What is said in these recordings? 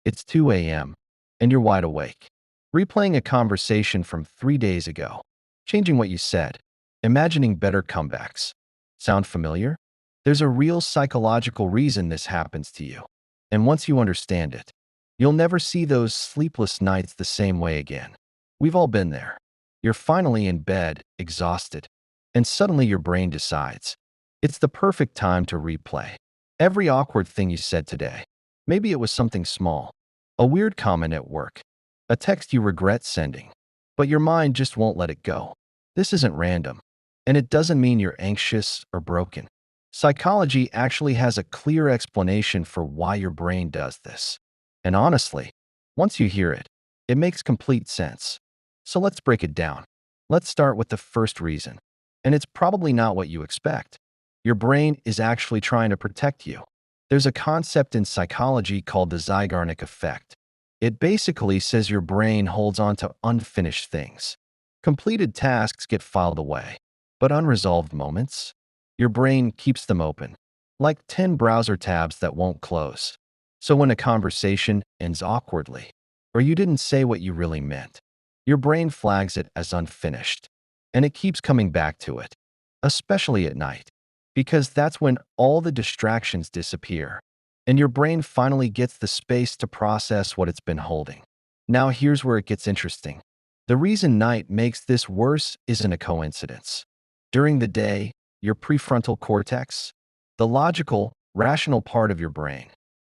It's 2 a.m., and you're wide awake. Replaying a conversation from 3 days ago, changing what you said, imagining better comebacks. Sound familiar? There's a real psychological reason this happens to you. And once you understand it, you'll never see those sleepless nights the same way again. We've all been there. You're finally in bed, exhausted, and suddenly your brain decides it's the perfect time to replay every awkward thing you said today. Maybe it was something small, a weird comment at work, a text you regret sending, but your mind just won't let it go. This isn't random, and it doesn't mean you're anxious or broken. Psychology actually has a clear explanation for why your brain does this. And honestly, once you hear it, it makes complete sense. So let's break it down. Let's start with the first reason. And it's probably not what you expect. Your brain is actually trying to protect you. There's a concept in psychology called the Zeigarnik effect. It basically says your brain holds on to unfinished things. Completed tasks get filed away, but unresolved moments, your brain keeps them open, like 10 browser tabs that won't close. So when a conversation ends awkwardly, or you didn't say what you really meant, your brain flags it as unfinished, and it keeps coming back to it, especially at night, because that's when all the distractions disappear, and your brain finally gets the space to process what it's been holding. Now here's where it gets interesting. The reason night makes this worse isn't a coincidence. During the day, your prefrontal cortex, the logical, rational part of your brain,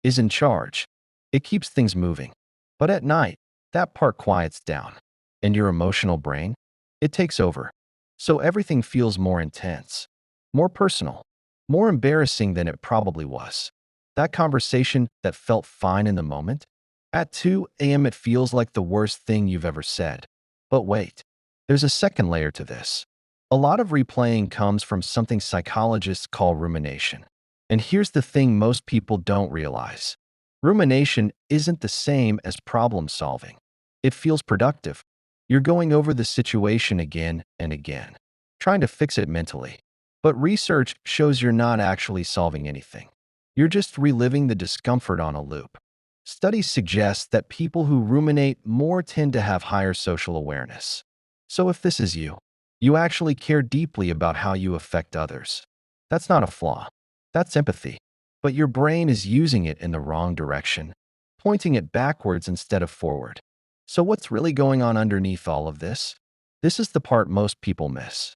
is in charge. It keeps things moving. But at night, that part quiets down, and your emotional brain, it takes over. So everything feels more intense, more personal, more embarrassing than it probably was. That conversation that felt fine in the moment, at 2 a.m. it feels like the worst thing you've ever said. But wait, there's a second layer to this. A lot of replaying comes from something psychologists call rumination. And here's the thing most people don't realize. Rumination isn't the same as problem solving. It feels productive. You're going over the situation again and again, trying to fix it mentally. But research shows you're not actually solving anything. You're just reliving the discomfort on a loop. Studies suggest that people who ruminate more tend to have higher social awareness. So if this is you, you actually care deeply about how you affect others. That's not a flaw. That's empathy. But your brain is using it in the wrong direction, pointing it backwards instead of forward. So what's really going on underneath all of this? This is the part most people miss.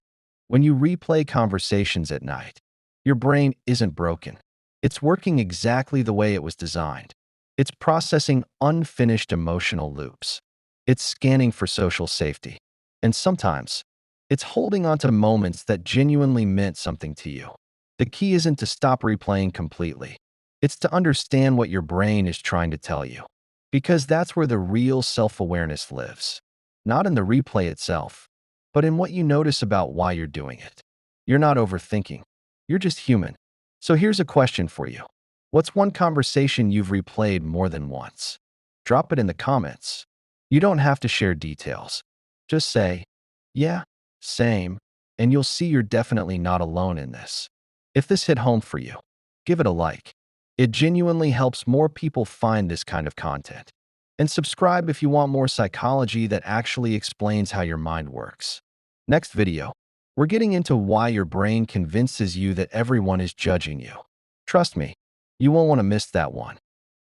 When you replay conversations at night, your brain isn't broken. It's working exactly the way it was designed. It's processing unfinished emotional loops. It's scanning for social safety. And sometimes, it's holding on to moments that genuinely meant something to you. The key isn't to stop replaying completely. It's to understand what your brain is trying to tell you. Because that's where the real self-awareness lives. Not in the replay itself, but in what you notice about why you're doing it. You're not overthinking. You're just human. So here's a question for you. What's one conversation you've replayed more than once? Drop it in the comments. You don't have to share details. Just say, yeah, same, and you'll see you're definitely not alone in this. If this hit home for you, give it a like. It genuinely helps more people find this kind of content. And subscribe if you want more psychology that actually explains how your mind works. Next video, we're getting into why your brain convinces you that everyone is judging you. Trust me, you won't want to miss that one.